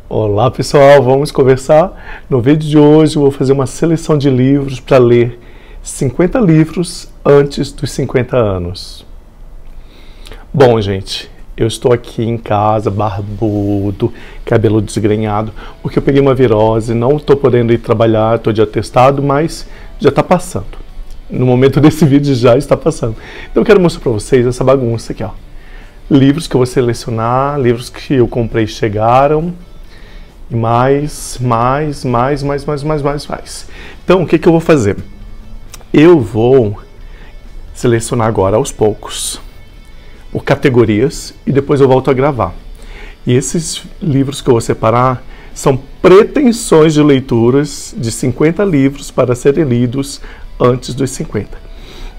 Olá pessoal, vamos conversar? No vídeo de hoje eu vou fazer uma seleção de livros para ler 50 livros antes dos 50 anos. Bom gente, eu estou aqui em casa, barbudo, cabelo desgrenhado, porque eu peguei uma virose, não estou podendo ir trabalhar, estou de atestado, mas já está passando. No momento desse vídeo já está passando. Então eu quero mostrar para vocês essa bagunça aqui, ó. Livros que eu vou selecionar, livros que eu comprei chegaram. E mais. Então, o que eu vou fazer? Eu vou selecionar agora aos poucos, por categorias, e depois eu volto a gravar. E esses livros que eu vou separar são pretensões de leituras de 50 livros para serem lidos antes dos 50.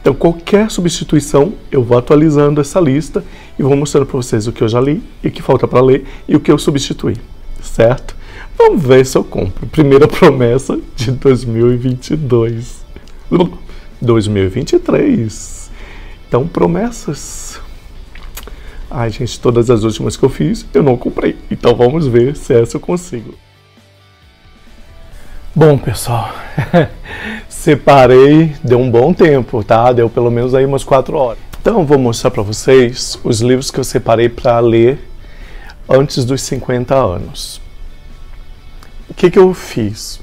Então, qualquer substituição, eu vou atualizando essa lista e vou mostrando para vocês o que eu já li e o que falta para ler e o que eu substituí. Certo? Vamos ver se eu compro. Primeira promessa de 2022. 2023. Então, promessas. Ai, gente, todas as últimas que eu fiz, eu não comprei. Então, vamos ver se essa eu consigo. Bom, pessoal, separei, deu um bom tempo, tá? Deu pelo menos aí umas 4 horas. Então, eu vou mostrar para vocês os livros que eu separei para ler antes dos 50 anos. O que eu fiz?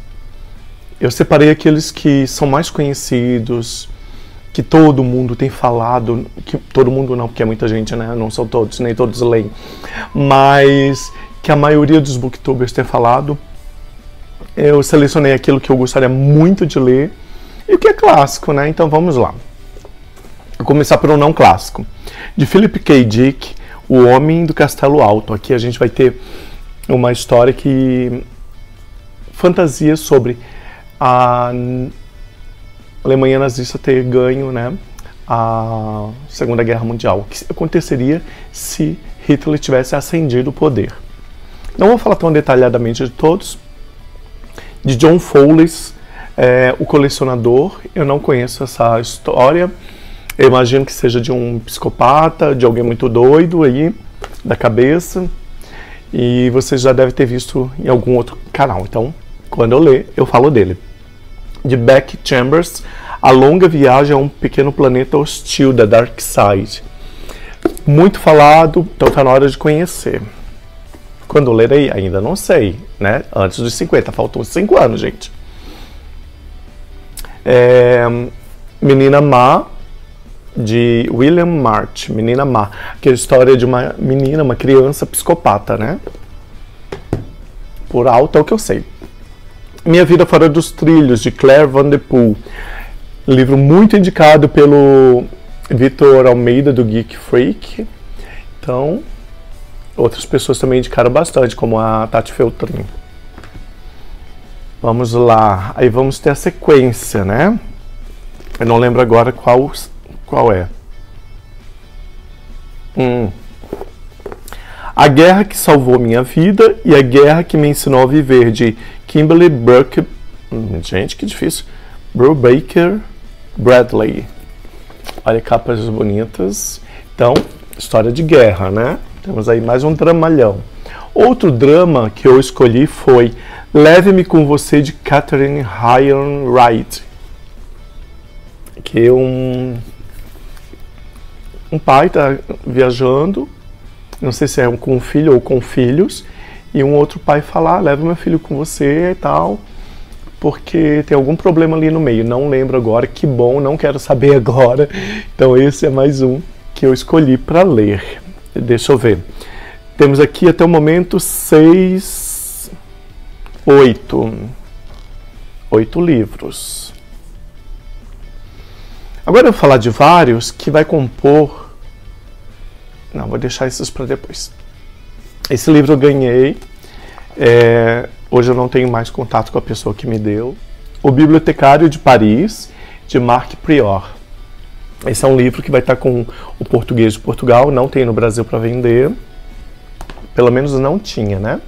Eu separei aqueles que são mais conhecidos, que todo mundo tem falado, que todo mundo não, porque é muita gente, né? Não são todos, nem todos leem, mas que a maioria dos booktubers tem falado. Eu selecionei aquilo que eu gostaria muito de ler e o que é clássico, né? Então vamos lá. Vou começar pelo não clássico. De Philip K. Dick, O Homem do Castelo Alto. Aqui a gente vai ter uma história que fantasia sobre a Alemanha nazista ter ganho, né, a Segunda Guerra Mundial. O que aconteceria se Hitler tivesse ascendido o poder. Não vou falar tão detalhadamente de todos. De John Fowles, O Colecionador. Eu não conheço essa história. Eu imagino que seja de um psicopata, de alguém muito doido aí, da cabeça. E vocês já devem ter visto em algum outro canal. Então, quando eu ler, eu falo dele. De Beck Chambers, A Longa Viagem a um Pequeno Planeta Hostil, da Dark Side. Muito falado, então tá na hora de conhecer. Quando eu lerei, ainda não sei, né? Antes dos 50, faltam 5 anos, gente. Menina Má, de William March, Menina Má, que é a história de uma menina, uma criança psicopata, né? Por alto é o que eu sei. Minha Vida Fora dos Trilhos, de Claire Van Der Poel, livro muito indicado pelo Vitor Almeida, do Geek Freak. Então, outras pessoas também indicaram bastante, como a Tati Feltrin. Vamos lá, aí vamos ter a sequência, né? Eu não lembro agora qual é. A Guerra que Salvou Minha Vida e A Guerra que Me Ensinou a Viver, de Kimberly Burke, gente, que difícil, Brubaker Bradley. Olha, capas bonitas. Então, história de guerra, né? Temos aí mais um dramalhão. Outro drama que eu escolhi foi Leve-me com Você, de Catherine Ryan Wright, que um pai está viajando, não sei se é com um filho ou com filhos, e um outro pai fala, leva meu filho com você e tal, porque tem algum problema ali no meio, não lembro agora, que bom, não quero saber agora. Então esse é mais um que eu escolhi para ler. Deixa eu ver. Temos aqui até o momento 8 livros. Agora eu vou falar de vários que vai compor. Não, vou deixar esses para depois. Esse livro eu ganhei. Hoje eu não tenho mais contato com a pessoa que me deu. O Bibliotecário de Paris, de Marc Prior. Esse é um livro que vai estar com o português de Portugal. Não tem no Brasil para vender. Pelo menos não tinha, né?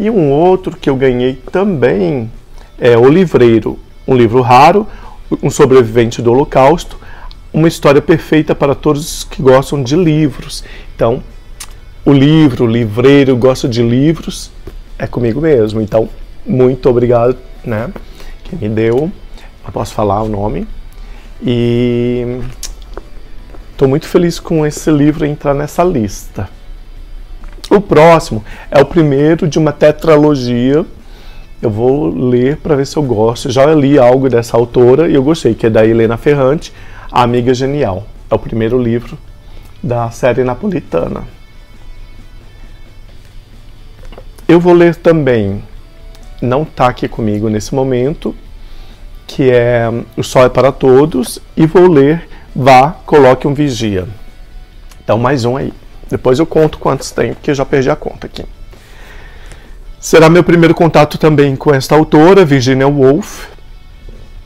E um outro que eu ganhei também é O Livreiro. Um livro raro, um sobrevivente do Holocausto. Uma história perfeita para todos que gostam de livros. Então, o livreiro gosta de livros, é comigo mesmo. Então, muito obrigado, né? Quem me deu, eu posso falar o nome. E estou muito feliz com esse livro entrar nessa lista. O próximo é o primeiro de uma tetralogia. Eu vou ler para ver se eu gosto. Já li algo dessa autora e eu gostei, que é da Helena Ferrante, A Amiga Genial. É o primeiro livro da série napolitana. Eu vou ler também, não está aqui comigo nesse momento, que é O Sol é para Todos, e vou ler Vá, Coloque um Vigia. Então, mais um aí. Depois eu conto quantos tem, porque eu já perdi a conta aqui. Será meu primeiro contato também com esta autora, Virginia Woolf.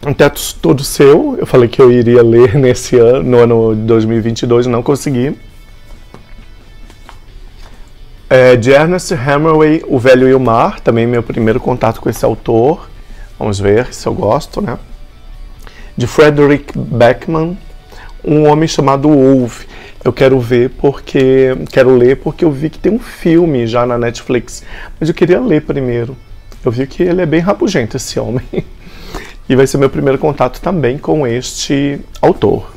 Um Teto Todo Seu. Eu falei que eu iria ler nesse ano, no ano de 2022, não consegui. De Ernest Hemingway, O Velho e o Mar. Também meu primeiro contato com esse autor. Vamos ver se eu gosto, né? De Frederick Backman, Um Homem Chamado Wolf. Eu quero ler porque eu vi que tem um filme já na Netflix, mas eu queria ler primeiro. Eu vi que ele é bem rabugento, esse homem. E vai ser meu primeiro contato também com este autor.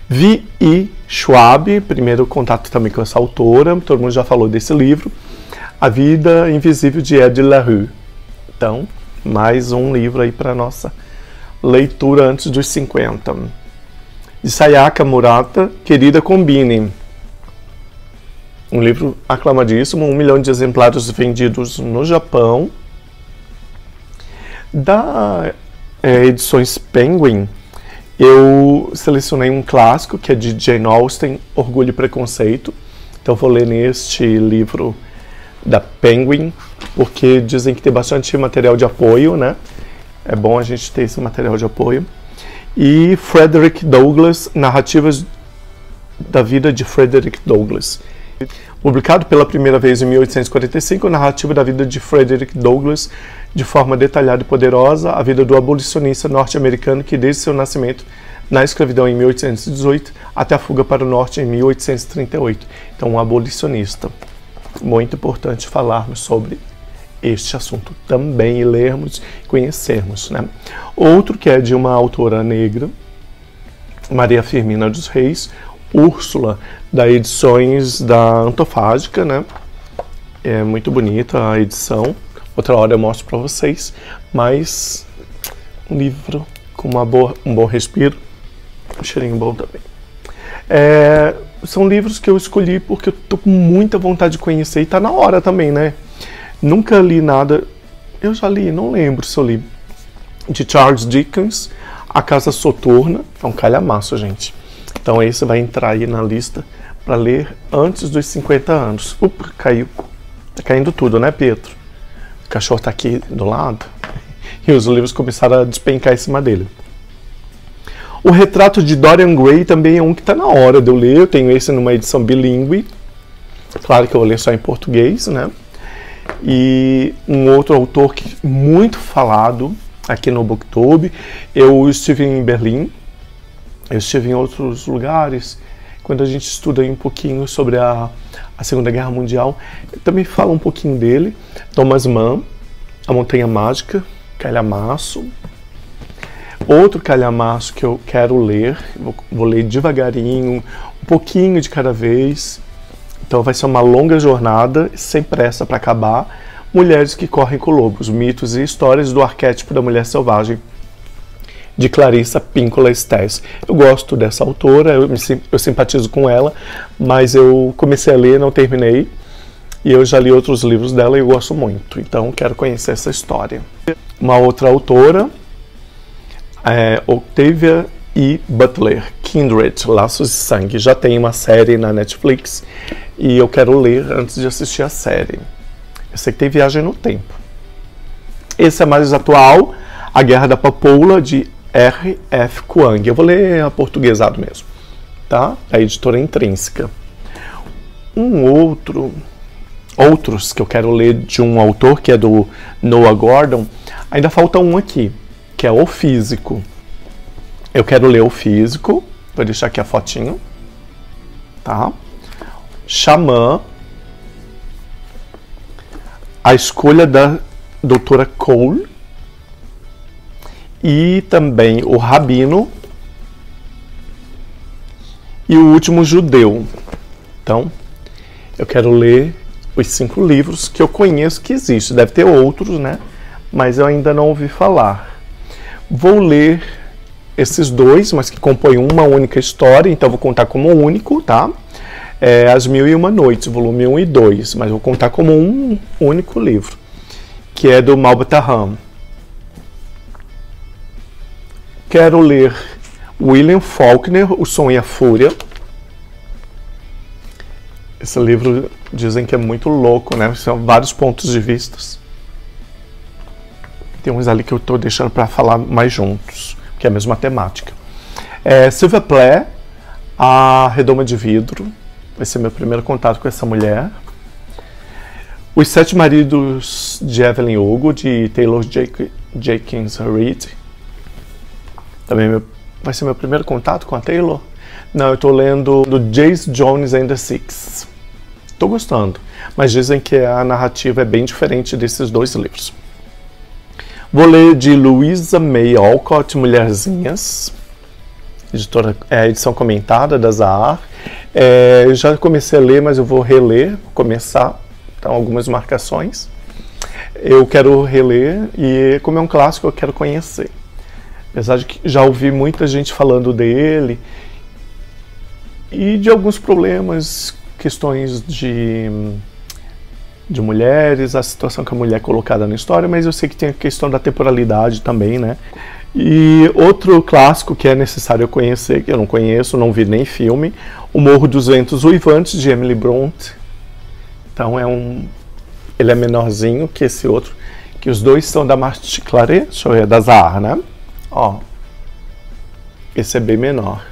V.E. Schwab, primeiro contato também com essa autora, todo mundo já falou desse livro, A Vida Invisível de Ed La Rue. Então, mais um livro aí para nossa leitura antes dos 50. De Sayaka Murata, Querida Combine. Um livro aclamadíssimo, 1 milhão de exemplares vendidos no Japão. Da Edições Penguin, eu selecionei um clássico, que é de Jane Austen, Orgulho e Preconceito. Então vou ler neste livro da Penguin, porque dizem que tem bastante material de apoio, né? É bom a gente ter esse material de apoio. E Frederick Douglass, Narrativas da Vida de Frederick Douglass. Publicado pela primeira vez em 1845, a narrativa da vida de Frederick Douglass, de forma detalhada e poderosa, a vida do abolicionista norte-americano que, desde seu nascimento na escravidão em 1818 até a fuga para o norte em 1838. Então, um abolicionista. Muito importante falarmos sobre este assunto também, e lermos e conhecermos, né? Outro que é de uma autora negra, Maria Firmina dos Reis, Úrsula, da Edições da Antofágica, né? É muito bonita a edição. Outra hora eu mostro para vocês, mas um livro com um bom respiro, um cheirinho bom também. São livros que eu escolhi porque eu tô com muita vontade de conhecer e tá na hora também, né? Nunca li nada, eu já li, não lembro se eu li, de Charles Dickens, A Casa Soturna, é um calhamaço, gente. Então esse vai entrar aí na lista para ler antes dos 50 anos. Upa, caiu. Tá caindo tudo, né, Pietro? O cachorro tá aqui do lado e os livros começaram a despencar em cima dele. O Retrato de Dorian Gray também é um que tá na hora de eu ler. Eu tenho esse numa edição bilíngue. Claro que eu vou ler só em português, né? E um outro autor que muito falado aqui no Booktube, eu estive em Berlim, eu estive em outros lugares, quando a gente estuda aí um pouquinho sobre a Segunda Guerra Mundial, eu também falo um pouquinho dele. Thomas Mann, A Montanha Mágica, calhamaço. Outro calhamaço que eu quero ler, vou ler devagarinho, um pouquinho de cada vez. Então vai ser uma longa jornada, sem pressa para acabar. Mulheres que Correm com Lobos, Mitos e Histórias do Arquétipo da Mulher Selvagem, de Clarissa Pinkola Estés. Eu gosto dessa autora, eu simpatizo com ela, mas eu comecei a ler, não terminei, e eu já li outros livros dela e eu gosto muito, então quero conhecer essa história. Uma outra autora é Octavia E. Butler, Kindred, Laços de Sangue. Já tem uma série na Netflix e eu quero ler antes de assistir a série. Eu sei que tem Viagem no Tempo. Esse é mais atual, A Guerra da Papoula, de R.F. Kuang. Eu vou ler aportuguesado mesmo, tá? A editora Intrínseca. Outros que eu quero ler de um autor, que é do Noah Gordon, ainda falta um aqui, que é O Físico. Eu quero ler O Físico, vou deixar aqui a fotinho, tá? Xamã, A Escolha da Doutora Cole e também O Rabino e O Último Judeu. Então, eu quero ler os 5 livros que eu conheço que existem. Deve ter outros, né? Mas eu ainda não ouvi falar. Vou ler esses 2, mas que compõem uma única história, então vou contar como único, tá? As Mil e Uma Noites, volume 1 e 2, mas vou contar como um único livro, que é do Malba Tahan. Quero ler William Faulkner, O Som e a Fúria. Esse livro dizem que é muito louco, né? São vários pontos de vista. Tem uns ali que eu estou deixando para falar mais juntos, que é a mesma temática. Sylvia Plath, A Redoma de Vidro. Vai ser meu primeiro contato com essa mulher. Os Sete Maridos de Evelyn Hugo, de Taylor Jenkins Reid. Também vai ser meu primeiro contato com a Taylor. Não, eu estou lendo do Jace Jones and the Six. Estou gostando, mas dizem que a narrativa é bem diferente desses 2 livros. Vou ler de Louisa May Alcott, Mulherzinhas, edição comentada da Zahar. Eu já comecei a ler, mas eu vou reler, começar, então algumas marcações. Eu quero reler e, como é um clássico, eu quero conhecer. Apesar de que já ouvi muita gente falando dele e de alguns problemas, questões de mulheres, a situação que a mulher é colocada na história, mas eu sei que tem a questão da temporalidade também, né? E outro clássico que é necessário eu conhecer, que eu não conheço, não vi nem filme, O Morro dos Ventos Uivantes, de Emily Brontë. Então ele é menorzinho que esse outro, que os 2 são da Marthe Claret, deixa eu ver, da Zahar, né? Ó, esse é bem menor.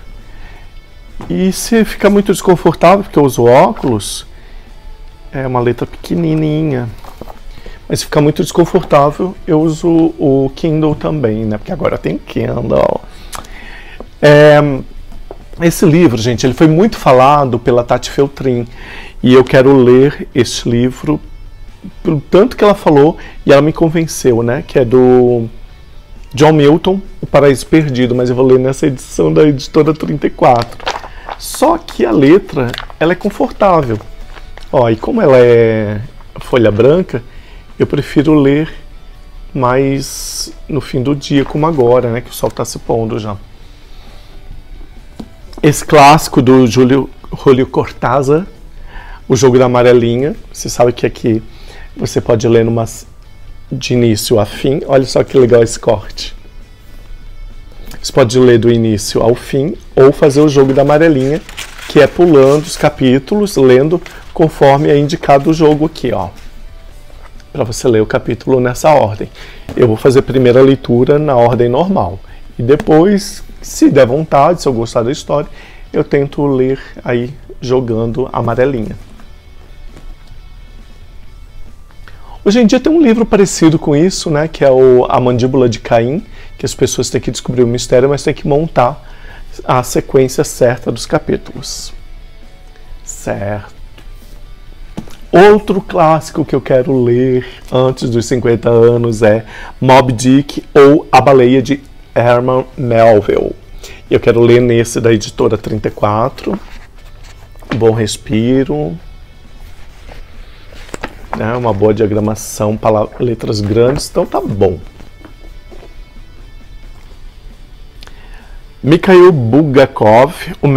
E se ficar muito desconfortável, porque eu uso óculos, é uma letra pequenininha. Mas se ficar muito desconfortável, eu uso o Kindle também, né? Porque agora tem Kindle. Esse livro, gente, ele foi muito falado pela Tati Feltrin. E eu quero ler este livro, pelo tanto que ela falou, e ela me convenceu, né? Que é do John Milton, O Paraíso Perdido, mas eu vou ler nessa edição da editora 34. Só que a letra, ela é confortável. Ó, e como ela é folha branca, eu prefiro ler mais no fim do dia, como agora, né, que o sol está se pondo já. Esse clássico do Julio Cortázar, O Jogo da Amarelinha. Você sabe que aqui você pode ler de início a fim. Olha só que legal esse corte. Você pode ler do início ao fim ou fazer o jogo da amarelinha, que é pulando os capítulos, lendo conforme é indicado o jogo aqui, ó. Para você ler o capítulo nessa ordem. Eu vou fazer a primeira leitura na ordem normal. E depois, se der vontade, se eu gostar da história, eu tento ler aí jogando a amarelinha. Hoje em dia tem um livro parecido com isso, né, que é A Mandíbula de Caim, que as pessoas têm que descobrir o mistério, mas têm que montar a sequência certa dos capítulos. Certo. Outro clássico que eu quero ler antes dos 50 anos é Moby Dick ou A Baleia de Herman Melville. Eu quero ler nesse da editora 34. Bom respiro. Uma boa diagramação, letras grandes, então tá bom. Mikhail Bulgakov, O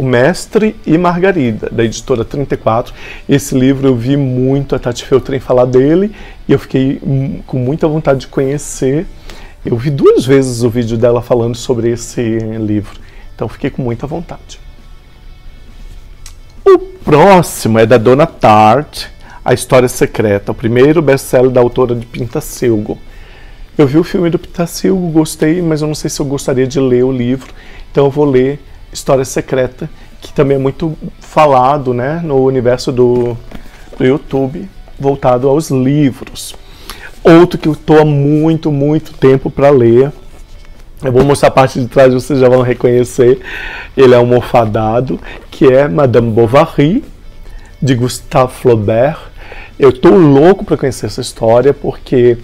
Mestre e Margarida, da editora 34. Esse livro eu vi muito a Tati Feltrin falar dele e eu fiquei com muita vontade de conhecer. Eu vi 2 vezes o vídeo dela falando sobre esse livro, então fiquei com muita vontade. O próximo é da Donna Tartt, A História Secreta, o primeiro best-seller da autora de Pintacilgo. Eu vi o filme do Pintacilgo, gostei, mas eu não sei se eu gostaria de ler o livro, então eu vou ler História Secreta, que também é muito falado, né, no universo do YouTube, voltado aos livros. Outro que eu estou há muito tempo para ler, eu vou mostrar a parte de trás, vocês já vão reconhecer, ele é almofadado, que é Madame Bovary, de Gustave Flaubert. Eu tô louco para conhecer essa história, porque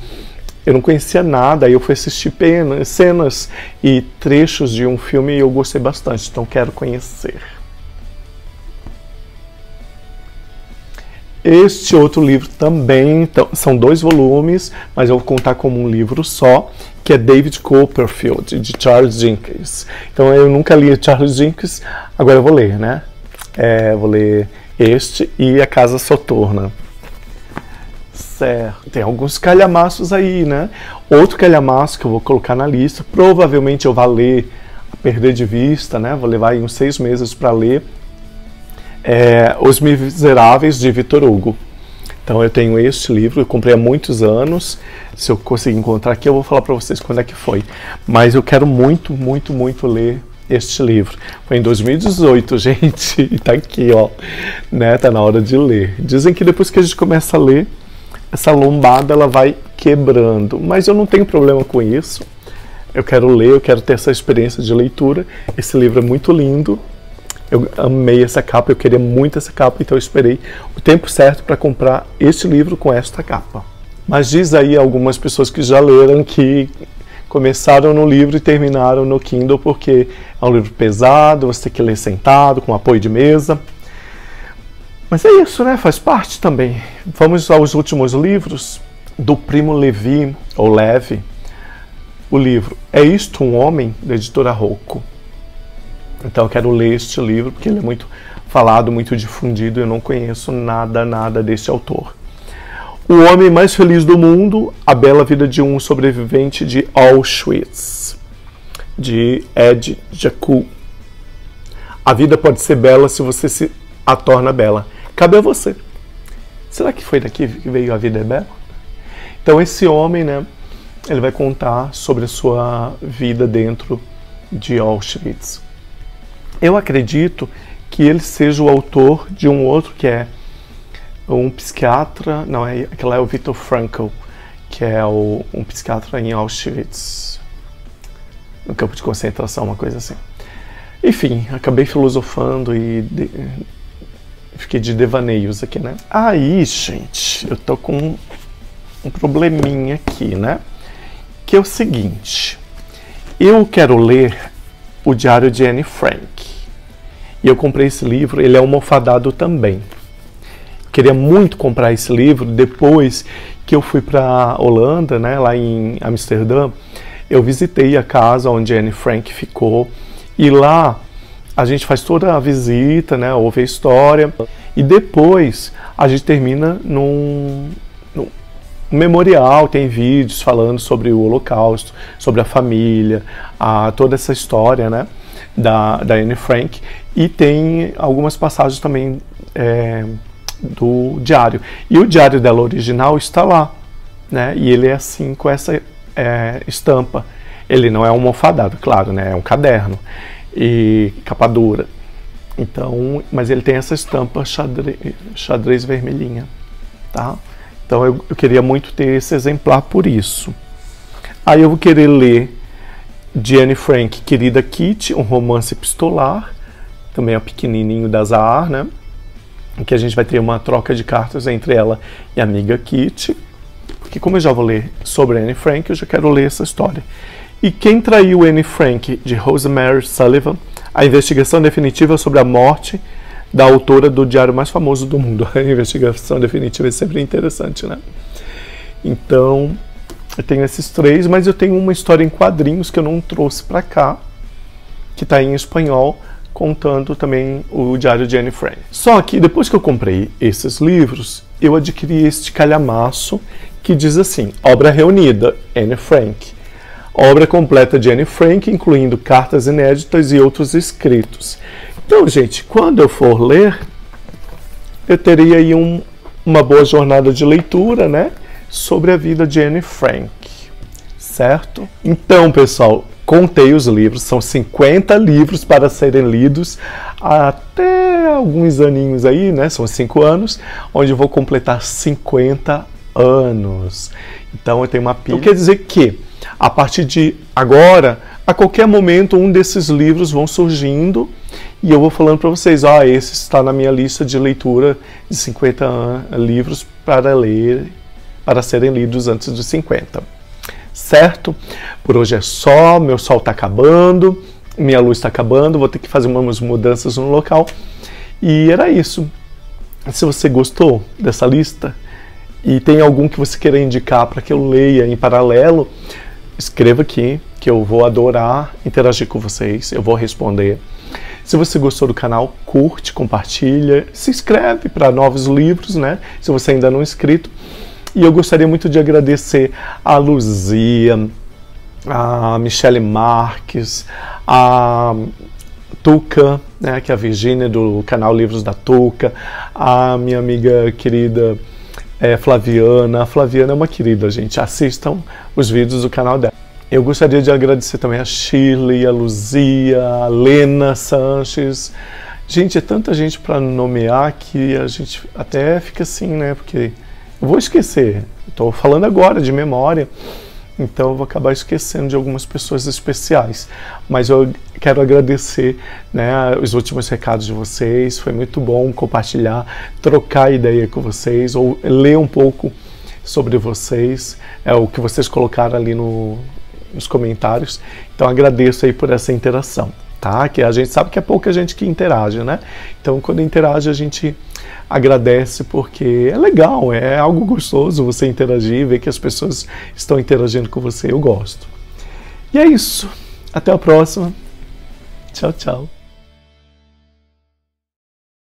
eu não conhecia nada, aí eu fui assistir cenas e trechos de um filme e eu gostei bastante, então quero conhecer. Este outro livro também, então, são 2 volumes, mas eu vou contar como um livro só, que é David Copperfield, de Charles Dickens. Então eu nunca li Charles Dickens, agora eu vou ler, né? Vou ler este e A Casa Soturna. Certo. Tem alguns calhamaços aí, né? Outro calhamaço que eu vou colocar na lista, provavelmente eu vou ler a perder de vista, né? Vou levar aí uns 6 meses para ler. Os Miseráveis, de Victor Hugo. Então eu tenho este livro, eu comprei há muitos anos. Se eu conseguir encontrar aqui, eu vou falar para vocês quando é que foi. Mas eu quero muito, muito, muito ler este livro. Foi em 2018, gente, e tá aqui, ó, né? Tá na hora de ler. Dizem que depois que a gente começa a ler, essa lombada ela vai quebrando, mas eu não tenho problema com isso. Eu quero ler, eu quero ter essa experiência de leitura. Esse livro é muito lindo. Eu amei essa capa, eu queria muito essa capa, então eu esperei o tempo certo para comprar este livro com esta capa. Mas diz aí algumas pessoas que já leram que começaram no livro e terminaram no Kindle, porque é um livro pesado, você tem que ler sentado, com apoio de mesa. Mas é isso, né? Faz parte também. Vamos aos últimos livros do Primo Levi, ou Levi. O livro É Isto um Homem, da editora Rocco. Então eu quero ler este livro, porque ele é muito falado, muito difundido, eu não conheço nada desse autor. O Homem Mais Feliz do Mundo, A Bela Vida de um Sobrevivente de Auschwitz, de Ed Jacu. A vida pode ser bela se você se a torna bela. Cabe a você. Será que foi daqui que veio A Vida é Bela? Então esse homem, né, ele vai contar sobre a sua vida dentro de Auschwitz. Eu acredito que ele seja o autor de um outro que é um psiquiatra, não, aquele é o Viktor Frankl, que é um psiquiatra em Auschwitz, no campo de concentração, uma coisa assim. Enfim, acabei filosofando e fiquei de devaneios aqui, né? Aí, gente, eu tô com um probleminha aqui, né? Que é o seguinte, eu quero ler o Diário de Anne Frank. E eu comprei esse livro, ele é almofadado também. Queria muito comprar esse livro depois que eu fui para Holanda, né, lá em Amsterdã. Eu visitei a casa onde Anne Frank ficou e lá a gente faz toda a visita, né, ouve a história e depois a gente termina num memorial, tem vídeos falando sobre o Holocausto, sobre a família, toda essa história, né, da Anne Frank, e tem algumas passagens também do diário. E o diário dela original está lá, né, e ele é assim, com essa estampa. Ele não é almofadado, claro, né, é um caderno e capa dura. Então, mas ele tem essa estampa xadrez vermelhinha, tá? Então eu queria muito ter esse exemplar por isso. Aí eu vou querer ler de Anne Frank, Querida Kitty, um romance epistolar, também é o pequenininho da Zahar, né? Em que a gente vai ter uma troca de cartas entre ela e a amiga Kitty. Porque como eu já vou ler sobre Anne Frank, eu já quero ler essa história. E Quem Traiu Anne Frank, de Rosemary Sullivan, a investigação definitiva sobre a morte da autora do diário mais famoso do mundo. A investigação definitiva é sempre interessante, né? Então, eu tenho esses 3, mas eu tenho uma história em quadrinhos que eu não trouxe para cá, que está em espanhol, contando também o diário de Anne Frank. Só que depois que eu comprei esses livros, eu adquiri este calhamaço que diz assim: Obra reunida, Anne Frank. Obra completa de Anne Frank, incluindo cartas inéditas e outros escritos. Então, gente, quando eu for ler, eu teria aí uma boa jornada de leitura, né, sobre a vida de Anne Frank, certo? Então, pessoal, contei os livros, são 50 livros para serem lidos até alguns aninhos aí, né, são 5 anos, onde eu vou completar 50 anos. Então, eu tenho uma pilha. Então, quer dizer que, a partir de agora, a qualquer momento um desses livros vão surgindo e eu vou falando para vocês, esse está na minha lista de leitura de 50 livros para ler, para serem lidos antes dos 50. Certo? Por hoje é só, meu sol está acabando, minha luz está acabando, vou ter que fazer umas mudanças no local. E era isso. Se você gostou dessa lista e tem algum que você queira indicar para que eu leia em paralelo, escreva aqui, que eu vou adorar interagir com vocês, eu vou responder. Se você gostou do canal, curte, compartilha, se inscreve para novos livros, né? Se você ainda não é inscrito. E eu gostaria muito de agradecer a Luzia, a Michele Marques, a Tuca, né, que é a Virgínia do canal Livros da Tuca, a minha amiga querida Flaviana. A Flaviana é uma querida, gente. Assistam os vídeos do canal dela. Eu gostaria de agradecer também a Shirley, a Luzia, a Lena Sanches. Gente, é tanta gente para nomear que a gente até fica assim, né? Porque eu vou esquecer. Estou falando agora de memória, então eu vou acabar esquecendo de algumas pessoas especiais. Mas eu quero agradecer, né, os últimos recados de vocês. Foi muito bom compartilhar, trocar ideia com vocês, ou ler um pouco sobre vocês, o que vocês colocaram ali nos comentários. Então agradeço aí por essa interação, tá? Que a gente sabe que é pouca gente que interage, né? Então quando interage a gente agradece, porque é legal, é algo gostoso você interagir, ver que as pessoas estão interagindo com você. Eu gosto. E é isso. Até a próxima. Tchau, tchau.